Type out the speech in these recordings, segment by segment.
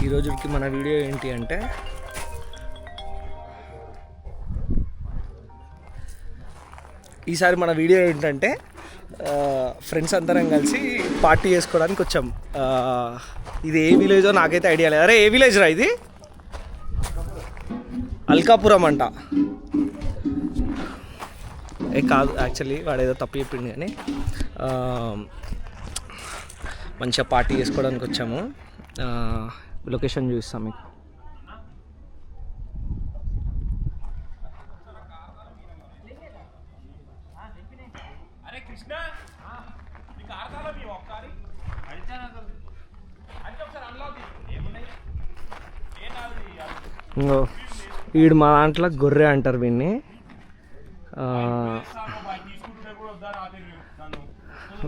ఈరోజుకి మన వీడియో ఏంటి అంటే ఈసారి మన వీడియో ఏంటంటే ఫ్రెండ్స్ అందరం కలిసి పార్టీ చేసుకోవడానికి వచ్చాం. ఇది ఏ విలేజో నాకైతే ఐడియా లేదు. అరే ఏ విలేజ్ రా ఇది? అల్కాపురం అంట. కాదు, యాక్చువల్లీ వాడు ఏదో తప్పు చెప్పిండు కానీ మంచిగా పార్టీ చేసుకోవడానికి వచ్చాము. లొకేషన్ చూపిస్తాం మీకు. ఇంకో వీడు మా దాంట్లో గొర్రె అంటారు వీడిని.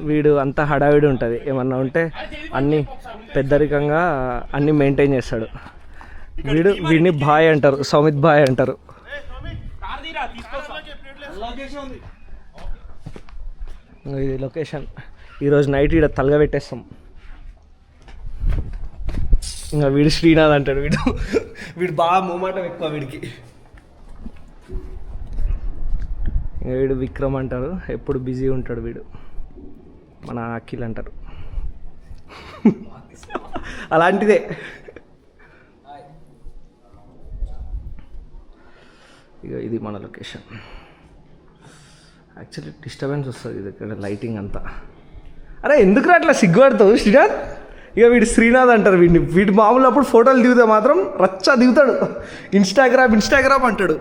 వీడు అంతా హడావిడి ఉంటుంది, ఏమన్నా ఉంటే అన్నీ పెద్దరికంగా అన్నీ మెయింటైన్ చేస్తాడు. వీడిని బాయ్ అంటారు, సౌమిత్ బాయ్ అంటారు. ఇది లొకేషన్. ఈరోజు నైట్ ఈడ తలగా పెట్టేస్తాం. ఇంకా వీడు శ్రీనాథ్ అంటాడు. వీడు బాగా మూమాటం ఎక్కువ వీడికి. ఇంకా వీడు విక్రమ్ అంటారు, ఎప్పుడు బిజీ ఉంటాడు వీడు. మన అఖిల్ అంటారు. అలాంటిదే. ఇక ఇది మన లొకేషన్. యాక్చువల్లీ డిస్టర్బెన్స్ వస్తుంది ఇది ఇక్కడ లైటింగ్ అంతా. అరే ఎందుకు అట్లా సిగ్గుపడతావు శ్రీనాథ్? ఇక వీడు శ్రీనాథ్ అంటారు వీడిని. వీడు మామూలు అప్పుడు ఫోటోలు దిగితే మాత్రం రచ్చ దిగుతాడు. ఇన్స్టాగ్రామ్ అంటాడు.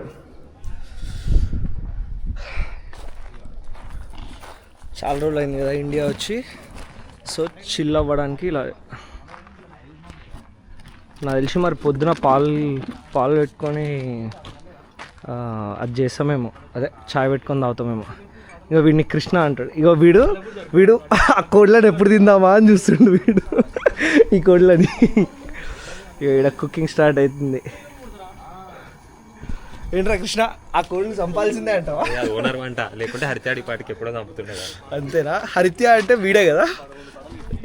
చాలా రోజులు అయింది కదా ఇండియా వచ్చి. సో చిల్ అవ్వడానికి ఇలా నాకు తెలిసి మరి పొద్దున పాలు పెట్టుకొని అది చేస్తామేమో, అదే చాయ్ పెట్టుకొని తాగుతామేమో. ఇక వీడిని కృష్ణ అంటాడు. ఇక వీడు ఆ కోడ్లని ఎప్పుడు తిందామా అని చూస్తుండు వీడు, ఈ కోడ్లని. ఇక ఇక్కడ కుకింగ్ స్టార్ట్ అవుతుంది. ఏంట్రా కృష్ణ, ఆ కోడిని చంపాల్సిందే అంటావా? ఓనర్ వంట, లేకుంటే హరిత్యాడి పాటికి ఎప్పుడో చంపుతుండే. అంతేనా? హరిత్యా అంటే వీడే కదా.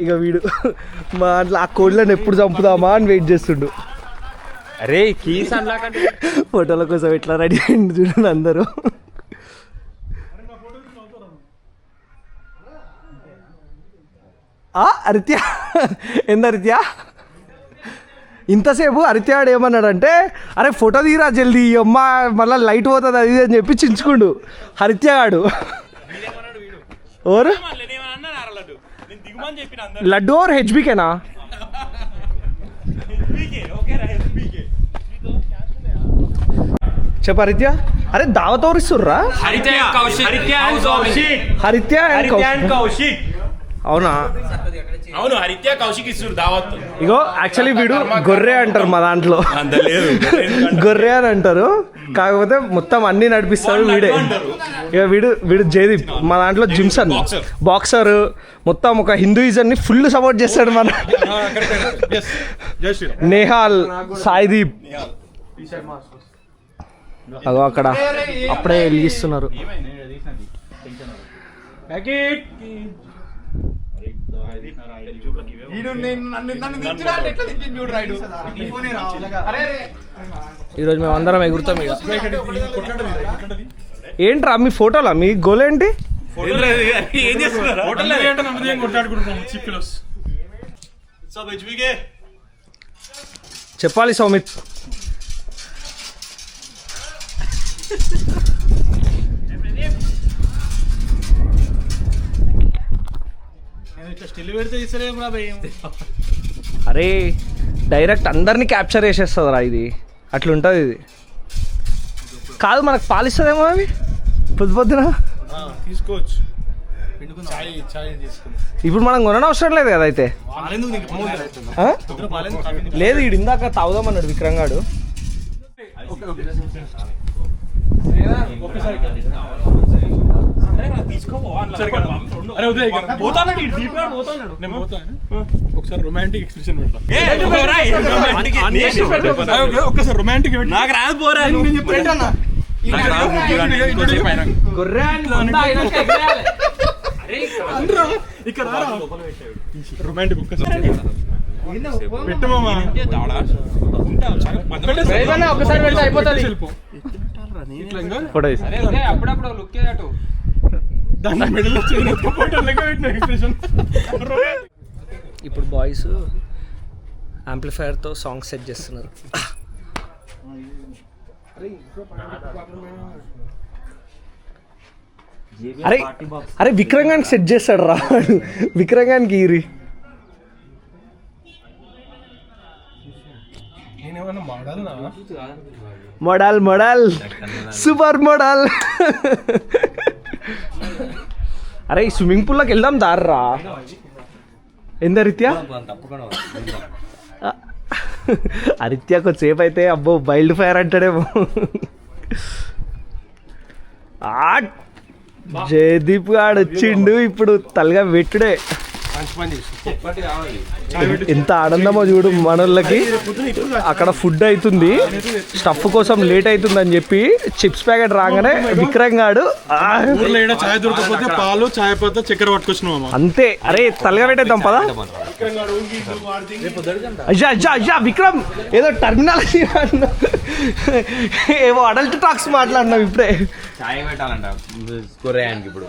ఇక వీడు మా అట్లా ఆ కోళ్ళని ఎప్పుడు చంపుదామా అని వెయిట్ చేస్తుండు. అరే కీస్ అన్లాకంటే ఫోటోల కోసం ఎట్లా రెడీ అయ్యింది చూడండి అందరూ. హరిత్యా ఎంత హరిత్యా ఇంతసేపు హరిత్యాడు ఏమన్నాడంటే, అరే ఫోటో తీరా జల్దీ అమ్మ మళ్ళీ లైట్ పోతుంది అది అని చెప్పి చించుకుండు హరిత్యాడు. ఓర్ లడ్డు ఓర్ హెచ్బికేనా? చెప్ప హరిత్య. అరే దావత్ ఎవరు ఇస్తుర్రా? హరిత్య అండ్ కౌశిక్. అవునా? అవును, హరిత్య కౌశిక్ ఇస్తారు దావత్. ఇగో యాక్చువల్లీ వీడు గొర్రె అంటారు మా దాంట్లో. గొర్రె అని అంటారు, కాకపోతే మొత్తం అన్ని నడిపిస్తాడు వీడే. ఇక వీడు జయదీప్ మా దాంట్లో జిమ్సన్ బాక్సర్, మొత్తం ఒక హిందూయిజం ని ఫుల్ సపోర్ట్ చేస్తాడు మన. నేహాల్, సాయిదీప్ అగో అక్కడ అప్పుడే వెలిగిస్తున్నారు. ఈరోజు మేము అందరం ఎగురుతాం. ఏంట్రా మీ ఫోటోలా? మీ గోల్ ఏంటి? చెప్పాలి సౌమిత్. అరే డైరెక్ట్ అందరినీ క్యాప్చర్ చేసేస్తుంది రా ఇది. అట్లుంటుంది ఇది. కాదు మనకు పాలిస్తుందేమో అవి పొద్దున తీసుకోవచ్చు. ఇప్పుడు మనం కొననవసరం లేదు కదా అయితే. లేదు వీడు ఇందాక తాగుదామన్నాడు విక్రంగాడు. ఒకసారి రొమాంటిక్ ఎక్స్ప్రెషన్ ఒక్కసారి రొమాంటిక్ నాకు రాదు పోరా. ఇక్కడ రొమాంటిక్ ఒక్కసారి పెట్టు మామ ఒకసారి పెడితే అయిపోతుంది. ఫోటో తీసి అప్పుడప్పుడు లుక్ అటు దాన్ని మెడలో ఫోటో లెక్క పెట్టిన ఎక్స్ప్రెషన్. ఇప్పుడు బాయ్స్ యాంప్లిఫైయర్తో సాంగ్ సెట్ చేస్తున్నారు. అరే అరే విక్రంగానికి సెట్ చేస్తాడు రా విక్రంగానికి ఈరి నేనేమన్నా మాడాలనా? Model model super model. అరే ఈ స్విమ్మింగ్ పూల్లోకి వెళ్దాం దార్రా. ఎంత రీత్యా అరిత్యా కొద్దిసేపు అయితే అబ్బో వైల్డ్ ఫైర్ అంటాడేమో. జయదీప్ గాడు వచ్చిండు ఇప్పుడు తలగా పెట్టుడే. ఎంత ఆనందమో చూడు మనోళ్ళకి. అక్కడ ఫుడ్ అవుతుంది, స్టఫ్ కోసం లేట్ అవుతుంది అని చెప్పి చిప్స్ ప్యాకెట్ రాగానే విక్రమ్ గాడు ఊర్లో ఏడా చాయ్ దొరకకపోతే పాలు చాయ్ పత్తా చక్కెర పట్టుకొచ్చినావు. అంతే. అరే తలగా పెట్టేద్దాం పదా. అయ్యా అయ్యా అయ్యా విక్రమ్ ఏదో టర్మినాలజీ ఏవో అడల్ట్ టాక్స్ మాట్లాడినావు ఇప్పుడే. చాయ్ పెట్టాలంట కొరేయానికి ఇప్పుడు.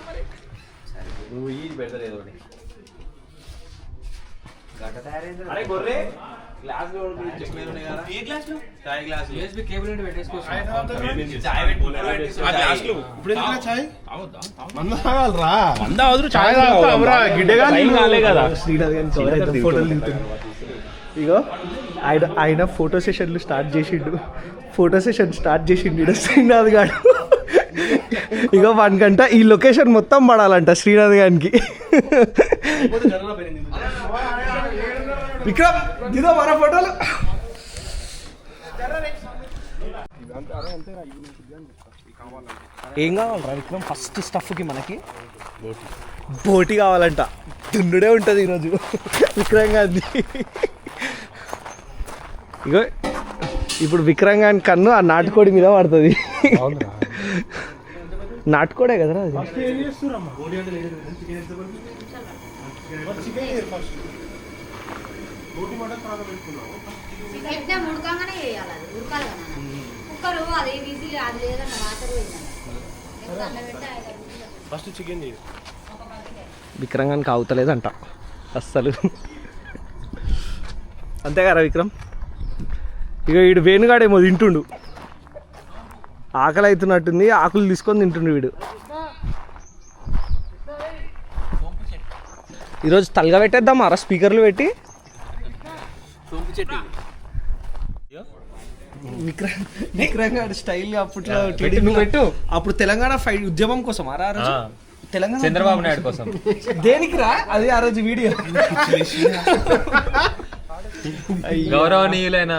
ఇగో ఆయన ఫోటో సెషన్లు స్టార్ట్ చేసిండు. శ్రీనాథ్ గారు ఇగో 1 గంట ఈ లొకేషన్ మొత్తం పడాలంట శ్రీనాథ్ గారికి. విక్రమ్ ఇదో మన ఫోటోలు. ఏం కావాలరా విక్రమ్? ఫస్ట్ స్టఫ్కి మనకి బోటి కావాలంట. తుండుడే ఉంటుంది ఈరోజు విక్రమ్ గాంధీ. ఇగో ఇప్పుడు విక్రమ్ గాని కన్ను ఆ నాటుకోడి మీద పడుతుంది. నాటుకోడే కదరా అది. విక్రమ్ గానికి అవుతలేదంట అస్సలు. అంతే కదా విక్రమ్. ఇక వీడు వేణుగాడేమో తింటుండు. ఆకలి అవుతున్నట్టుంది, ఆకులు తీసుకొని తింటుండు వీడు. ఈరోజు తలగా పెట్టేద్దాం అరా స్పీకర్లు పెట్టి. విక్రమ్ గారి స్టైల్ అప్పట్లో పెట్టు. అప్పుడు తెలంగాణ ఫైట్ ఉద్యమం కోసం ఆ రోజు తెలంగాణ చంద్రబాబు నాయుడు కోసం. దేనికి రా అది ఆ రోజు వీడియో. గౌరవనీయులైన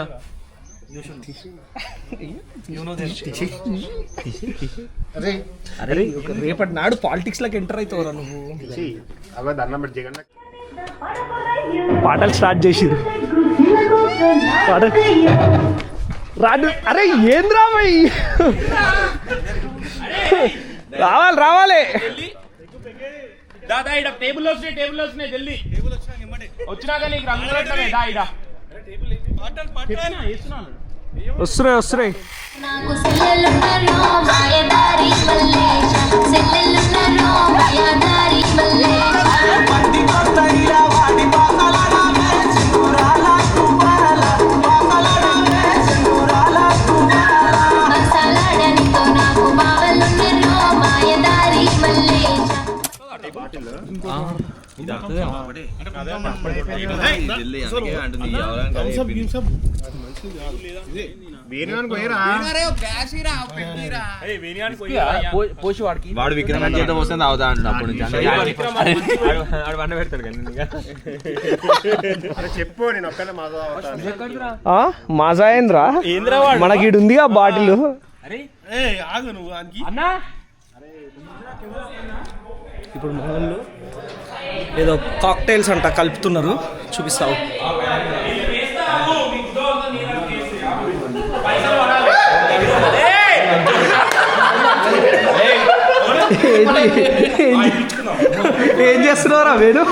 అరే రేపటి నాడు పాలిటిక్స్ లోకి ఎంటర్ అవుతావురా నువ్వు. పాటలు స్టార్ట్ చేసిరు. రాడు. అరే ఏంద్రా భయ్ రావాలి రావాలి. దాదా ఇడ టేబుల్ వస్తున్నాయి జల్దీ వచ్చినాక నీకు రంగులు వస్తున్నాయి. వాడు విక్రమ్ చేత వస్తుంది అవుతా అంటున్నా అప్పటి నుంచి. వన్న పెడతాడు చెప్పు నేను ఒక్కనే మాజా ఏంద్రా మనకి ఇటు ఉంది ఆ బాటిల్. ఆగు నువ్వు అన్నా. ఇప్పుడు మొహంలో ఏదో కాక్టైల్స్ అంట కలుపుతున్నారు, చూపిస్తావు. ఏం చేస్తున్నారా వేణు?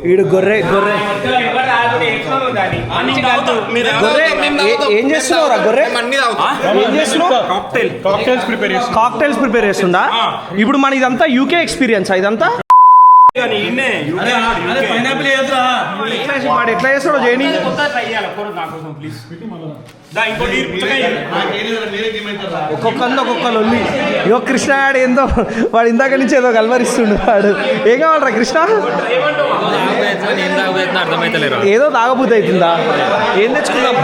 వీడు గొర్రె గొర్రె ఏం చేస్తున్నావురా గొర్రె? ఏం చేస్తున్నావు? కాక్టైల్స్ ప్రిపేర్ చేస్తుందా? ఇప్పుడు మన ఇదంతా యూకే ఎక్స్పీరియన్స్ ఇదంతా వాడు ఎట్లా చేస్తాడో చేయని. ఒక్కొక్కరిని ఒక్కొక్కరు ఉంది. ఇగో కృష్ణ ఆడు ఏందో వాడు ఇందాక నుంచి ఏదో కలవరిస్తుండు. వాడు ఏం కావాలరా కృష్ణ? ఏదో తాగబుద్ధి అవుతుందా? ఏం తెచ్చుకుందాం?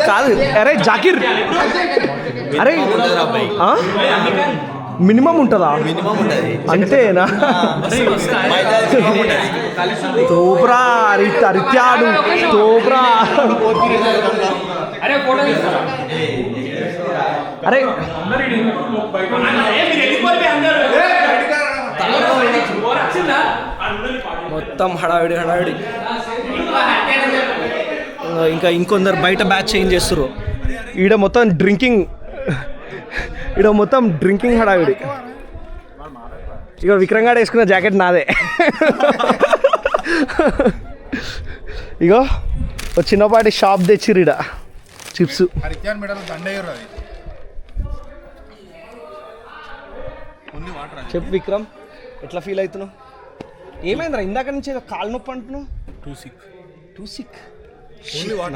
కాదు అరే జాకిర్, అరే మినిమం ఉంటుందా? అంతేనా? తోపురా అరిత్యాడు తోపురా. అరే మొత్తం హడావిడి హడావిడి. ఇంకా ఇంకొందరు బయట బ్యాచ్ చేంజ్ చేస్తారు. ఈడ మొత్తం డ్రింకింగ్ హడావిడి. ఇక విక్రంగాడు వేసుకున్న జాకెట్ నాదే. ఇగో ఒక చిన్నపాటి షాప్ తెచ్చిర్రు ఈడ చిప్స్. చెప్పు విక్రమ్, ఎట్లా ఫీల్ అవుతున్నావు? ఏమైందిరా ఇందాక నుంచి ఏదో కాలు నొప్పి అంటున్నావు? Too sick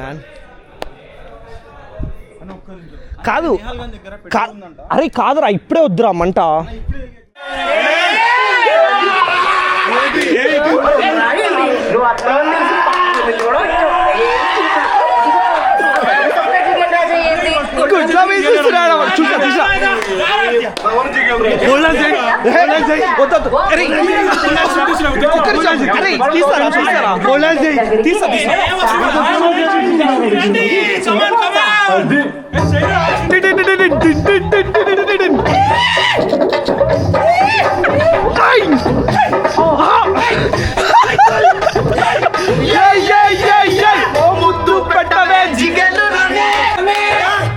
man. కాదు అరే కాదురా, ఇప్పుడే వద్దురా మంట. ముద్దు పెట్టవే జిగలు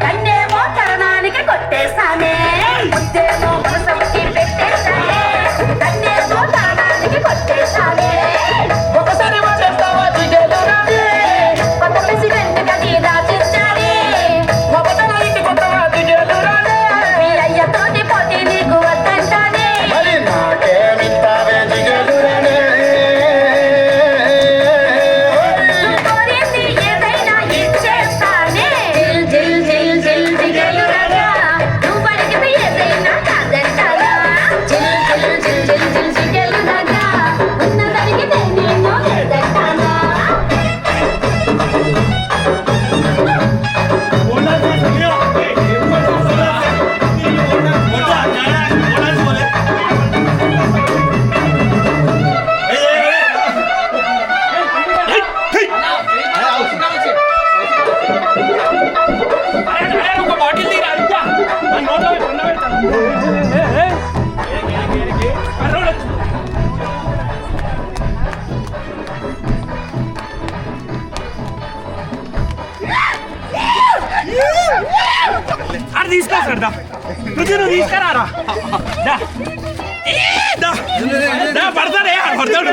కన్నేమో తరణానికి కొట్టేసానే, ముద్దేమో మనసంకి పెట్టేసానే, కన్నేమో తరణానికి కొట్టేసానే, ఒకసారి చేస్తావా జిగలు కొత్త ప్రెసిడెంట్ గది రాసించాలి, ఒకటో ఇంటి కొత్తవా జిగలు మీ అయ్యతోటి పోటీ నీకు వద్దంటానే, మరి నాకేమిస్తావే జిగలు తీసుకొస్తాడు. నువ్వు తీసుకురారా పడతాడే పడతాడు.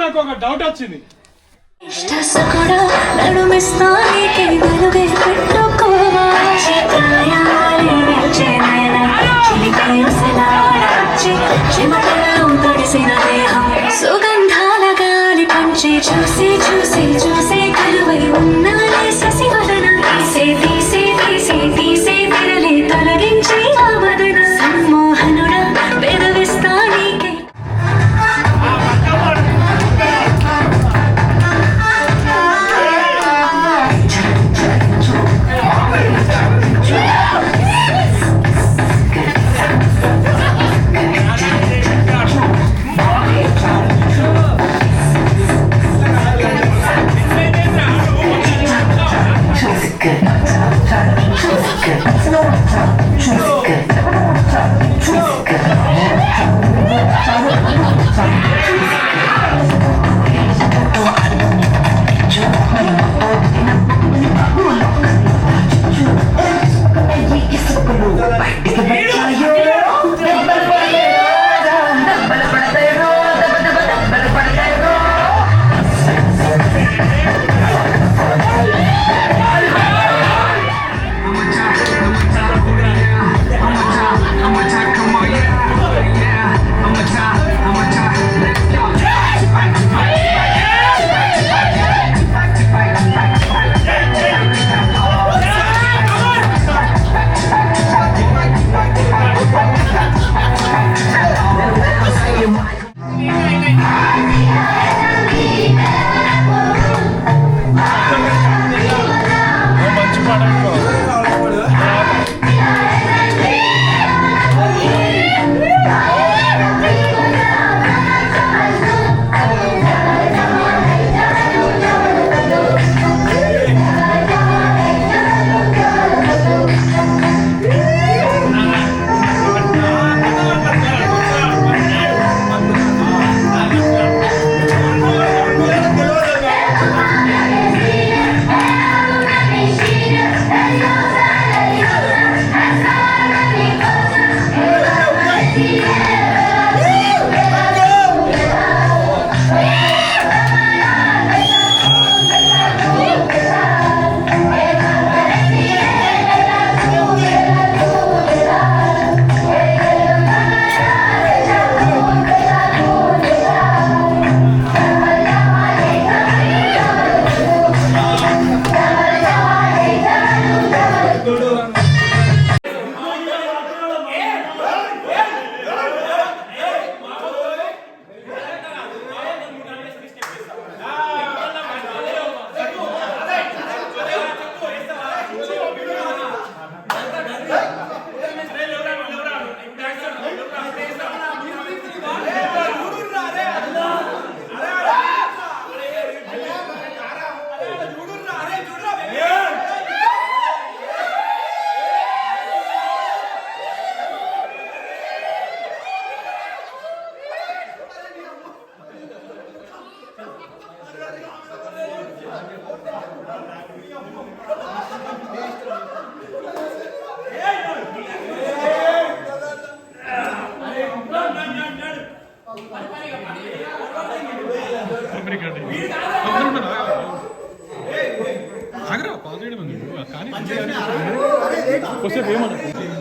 నాకు ఒక డౌట్ వచ్చింది. సుగంధాల గాలి పంచి చూసి చూసి చూసే కలువై ఉన్నాలే శశివదన, తీసే తీసే తీసే తీసే విరలే తొలగించి ఆ వదన, సమ్మోహనుడ పెదవిస్తా నీకే మాట్లాడమని కానీ కొద్దిసేపు ఏమనుకో